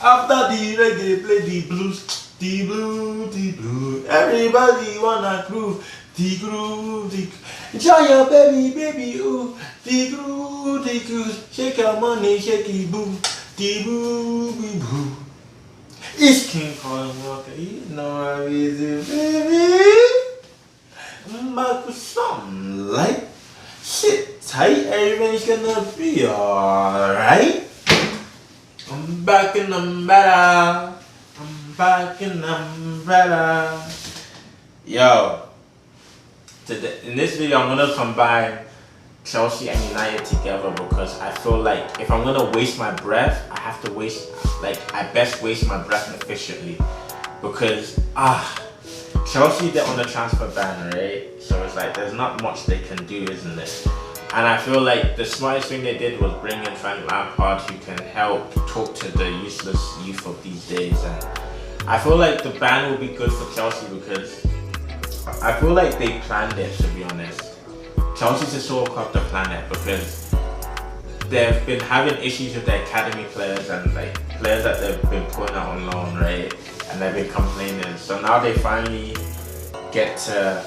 After the reggae, play the blues. The blue, the blue. Everybody wanna groove. The groove, the enjoy your baby, baby, ooh. The groove, the groove. Shake your money, shake it, boo. The boo, boo, boo. It's King Colin Walker, you know I'm easy, baby. I'm back with something like shit tight. Everything's gonna be alright. I'm back and I'm better. I'm back and I'm better. Yo, today, in this video, I'm gonna combine Chelsea and United together because I feel like if I'm gonna waste my breath, I have to waste, I best waste my breath efficiently. Because, Chelsea, they're on the transfer ban, right? So it's like, there's not much they can do, isn't it? And I feel like the smartest thing they did was bring in Frank Lampard, who can help talk to the useless youth of these days. And I feel like the ban will be good for Chelsea because I feel like they planned it, to be honest. Chelsea's a sort of club to plan it because they've been having issues with their academy players and players that they've been putting out on loan, right? And they've been complaining. So now they finally get to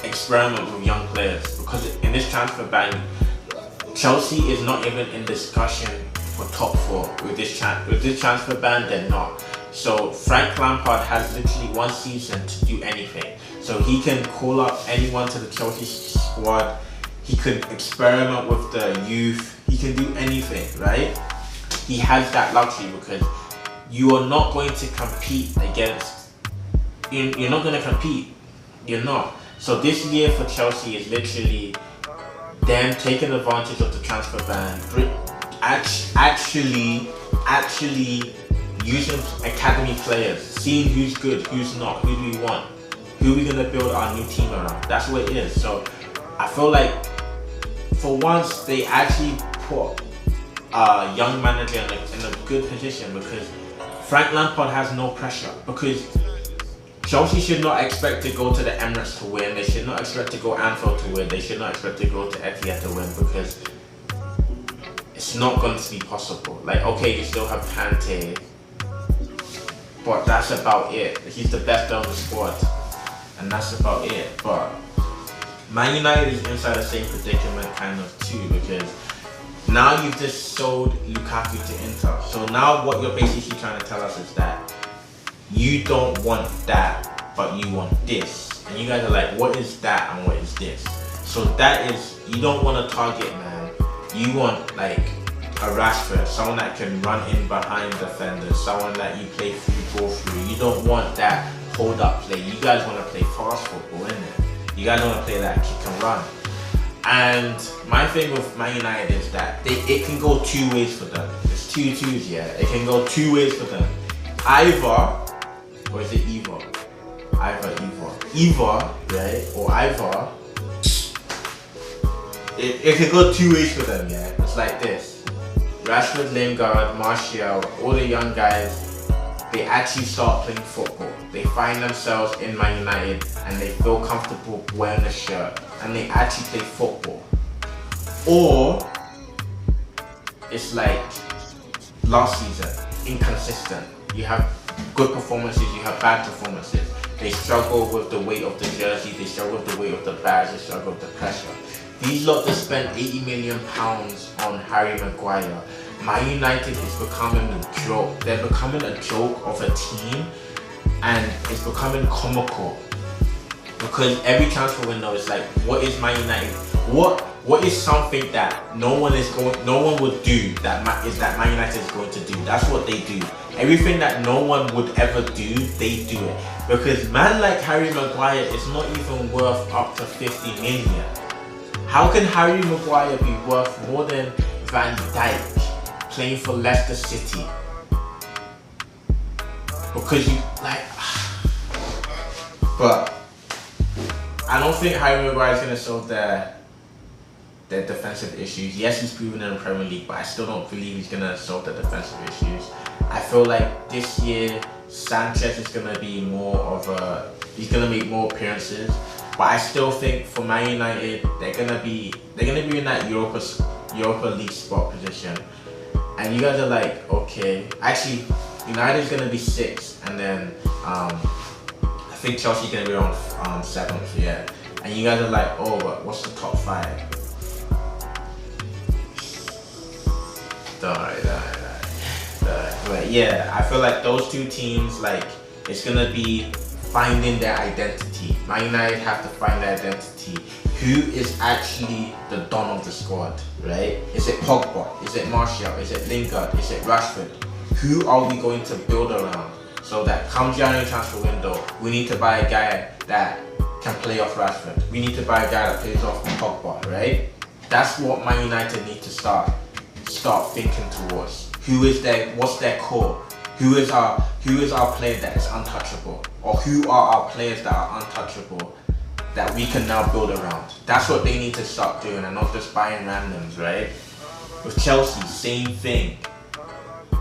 experiment with young players because in this transfer ban, Chelsea is not even in discussion for top 4 with this transfer ban. They're not. So Frank Lampard has literally 1 season to do anything. So he can call up anyone to the Chelsea squad. He could experiment with the youth. He can do anything, right? He has that luxury because you are not going to compete against. You're not going to compete. You're not. So this year for Chelsea is literally them taking advantage of the transfer ban, actually using academy players, seeing who's good, who's not, who do we want, who are we gonna build our new team around. That's what it is. So I feel like for once they actually put a young manager in a good position because Frank Lampard has no pressure because Chelsea should not expect to go to the Emirates to win. They should not expect to go Anfield to win. They should not expect to go to Etihad to win because it's not going to be possible. Okay, you still have Kante, but that's about it. He's the best on the squad, and that's about it. But Man United is inside the same predicament kind of too because now you've just sold Lukaku to Inter. So now what you're basically trying to tell us is that you don't want that, but you want this. And you guys are like, what is that and what is this? So that is, you don't want a target man. You want a Rashford, someone that can run in behind defenders, someone that you play through, go through. You don't want that hold up play. You guys want to play fast football, innit? You guys want to play that kick and run. And my thing with Man United is that it can go 2 ways for them. It's 2 2s, yeah. It can go 2 ways for them. Or is it either, right? Or either. It can go 2 ways for them, yeah. It's like this. Rashford, Lingard, Martial, all the young guys, they actually start playing football. They find themselves in Man United and they feel comfortable wearing a shirt and they actually play football. Or it's like last season, inconsistent. You have good performances, you have bad performances. They struggle with the weight of the jersey, they struggle with the weight of the badge, they struggle with the pressure. These lot just spent £80 million on Harry Maguire. Man United is becoming a joke. They're becoming a joke of a team and it's becoming comical. Because every transfer window is like, what is Man United? What is something that no one would do that Man United is going to do? That's what they do. Everything that no one would ever do, they do it. Because man like Harry Maguire is not even worth up to 50 million. How can Harry Maguire be worth more than Van Dijk playing for Leicester City? Because but I don't think Harry Maguire is going to solve their defensive issues. Yes, he's proven in the Premier League, but I still don't believe he's going to solve the defensive issues. I feel like this year, Sanchez is going to be he's going to make more appearances. But I still think for Man United, they're going to be in that Europa League spot position. and you guys are like, okay, actually, United's gonna be 6th, and then I think Chelsea's gonna be on 7th, yeah. And you guys are like, oh, but what's the top 5? But yeah, I feel like those two teams, like, it's gonna be finding their identity. Man United have to find their identity. Who is actually the don of the squad, right? Is it Pogba? Is it Martial? Is it Lingard? Is it Rashford? Who are we going to build around so that come January transfer window, we need to buy a guy that can play off Rashford. We need to buy a guy that plays off Pogba, right? That's what Man United need to start thinking towards. What's their core? Who is our player that is untouchable? Or who are our players that are untouchable that we can now build around? That's what they need to start doing, and not just buying randoms, right? With Chelsea, same thing.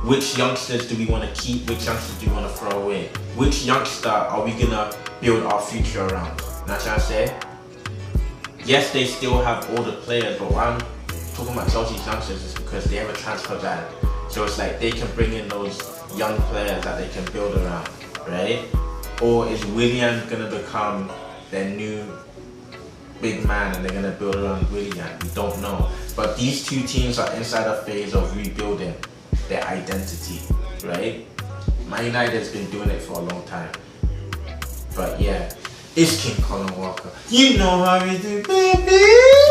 Which youngsters do we want to keep? Which youngsters do we want to throw away? Which youngster are we gonna build our future around? Know what I'm saying? Yes, they still have older players, but why I'm talking about Chelsea's youngsters is because they have a transfer ban. So it's like they can bring in those young players that they can build around, right? Or is Willian gonna become their new big man and they're gonna build around Willian? We don't know. But these two teams are inside a phase of rebuilding their identity, right? Man United has been doing it for a long time. But yeah, it's King Colin Walker. You know how we do, baby!